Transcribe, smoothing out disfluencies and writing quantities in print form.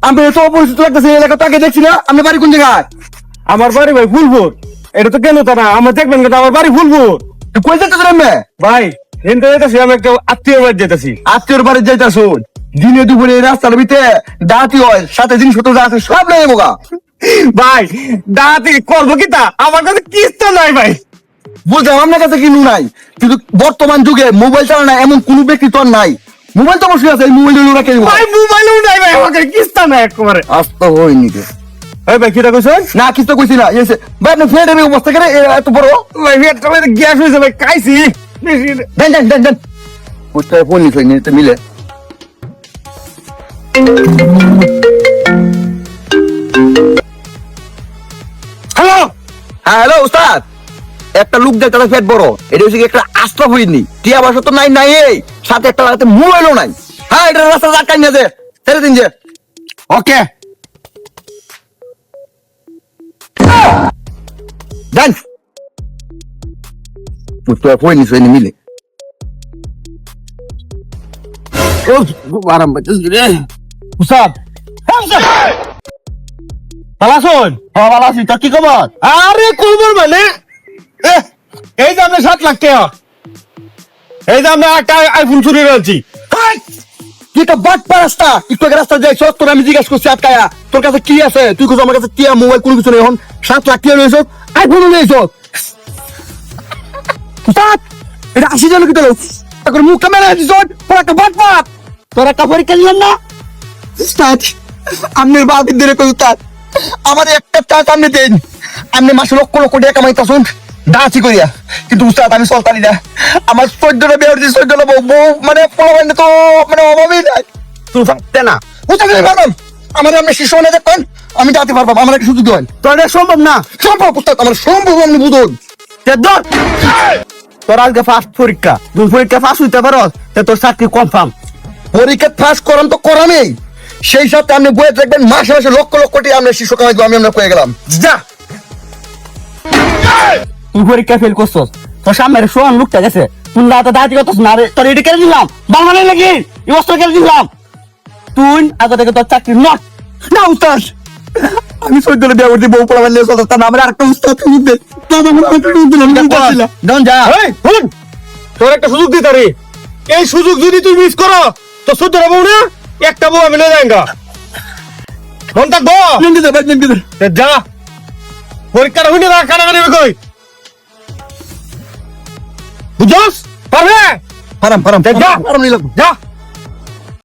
আমি তো অপরিচিত লাগতেছে এই এলাকা তাকে দেখছি না। আপনি বাড়ি কোন জায়গায়? আমার বাড়ি ভাই ফুলপুর। এটা তো কেন তারা আমার দেখবেন কিন্তু আমার বাড়ি ফুলপুর। কই যেতেছেন আমি? ভাই এনতে যেতেছি, আমি একটা আত্মীয় বাড়ি যেতেছি। আত্মীয়র বাড়ি যাইতাছুন, দিনে দুপুরে এই রাস্তার ভিতরে ডাকি হয়, সাথে জিনিসপত্র যা আছে সব নেই বোকা। ভাই দাঁড়াতে করবো কি তা, আমার কাছে কিস্তা নাই ভাই। বুঝলাম আপনার কাছে কিনু নাই, কিন্তু বর্তমান যুগে মোবাইল চালানো এমন কোন ব্যক্তি তো আর নাই। মোবাইল তো অবশ্যই আছে, এই মোবাইল ওরা কে দিব? ভাই মোবাইলও নাই ভাই, আমার কাছে কিস্তা নাই একেবারে। আস্ত হয়নি রে। এই ভাই কিটা কইছেন? না কিছু তো কইছি না। এসে ভাই আপনি ফ্রেন্ড এর অবস্থা করে এত বড়। ভাই পেটটা ভাই গ্যাস হয়েছে ভাই, খাইছি বেশি। দেন দেন দেন দেন। বুঝতে ফোন নিছ নিতে মিলে। হ্যালো হ্যাঁ হ্যালো উস্তাদ, একটা লোক দেখতে পেট বড়, এটা হচ্ছে কি একটা আস্ত্র হইনি, টিয়া বাসা তো নাই নাই, এই সাথে একটা লাগাতে মোবাইলও নাই। হ্যাঁ এটা রাস্তা আটকাই না যে ছেড়ে দিন যে। ওকে দেন বুঝতে ফোন নিছ মিলে। আরাম পাইতেছি রে উস্তাদ। ভালো আছেন? হ্যাঁ ভালো আছি, তোর কি খবর? আরে কইবর মানে এই যে আমরা 7 লাখ টাকা, এই যে আমরা একটা আইফোন চুরি করেছি। তুই তো বাট রাস্তা একটু আগে রাস্তা যাইছ, তোর আমি জিজ্ঞাসা করছি আটকায়া তোর কাছে কি আছে, তুই কোথাও আমার কাছে টিয়া মোবাইল কোনো কিছু নেই। এখন 7 লাখ টিয়া রয়েছ, আইফোনও নিয়েছ। উস্তাদ এটা 80 জন কি তোর এখন মুখটা মেরে দিছ, তোর একটা বাট পাত। তোর একটা পরীক্ষা দিলাম না উস্তাদ, আমনের বাদ ধরে কই উস্তাদ, আমার একটা চাষ আপনি দেন। আপনি মাসে লক্ষ লক্ষ টাকা কামাইতাছুন ডাচি করিয়া, কিন্তু উস্তাদ আমি চলতারি না। আমার 14টা বিয়ে হচ্ছে, 14টা বউ মানে পোলাবাইন তো মানে অভাবই নাই। তুই থাকতে না, উস্তাদ আমি পারবাম, আমার আপনি শিশু না দেখবেন, আমি যাতে পারবাম, আমার একটা সুযোগ দেন। তোর এটা সম্ভব না। সম্ভব উস্তাদ, আমার সম্ভব, আপনি বুঝুন। ধর তোর আজকে ফার্স্ট পরীক্ষা, তুই পরীক্ষা পাস হইতে পারো তোর চাকরি কনফার্ম। পরীক্ষা পাস করান তো করামেই, সেই সাথে আপনি বইয়ে দেখবেন মাসে মাসে লক্ষ লক্ষ টাকা আমরা শিশু কামাই দেবো। আমি আমরা কয়ে গেলাম যা তুই পরীক্ষা ফেল করছস, তোর সামনে সোহান লোকটা গেছে, তুই না তো দাঁড়িয়ে করতেছ না রে, তোর এটা কেটে দিলাম বাংলা লাগি এই বস্ত্র কেটে দিলাম। তুই আগে থেকে তোর চাকরি নট না উস্তাদ, আমি 14টা বিয়ে করছি, বউ পোলাবাইন নিয়ে চলতাম না। আমার একটা উস্তাদ সুযোগ দেন। দাদা আমার একটা সুযোগ দিন, আমি পারছিলাম। ডন যা। এই শুন, তোর একটা সুযোগ দিতে রে, এই সুযোগ যদি তুই মিস করো তো 14টা বউ না একটা বউ আমি লয়ে যাইগা। ফোন থাক গো যা, পরীক্ষাটা হইনি না কানাকানি কই বুঝছস? পারবে পারাম পারাম যা পারাম নিলাম। যা।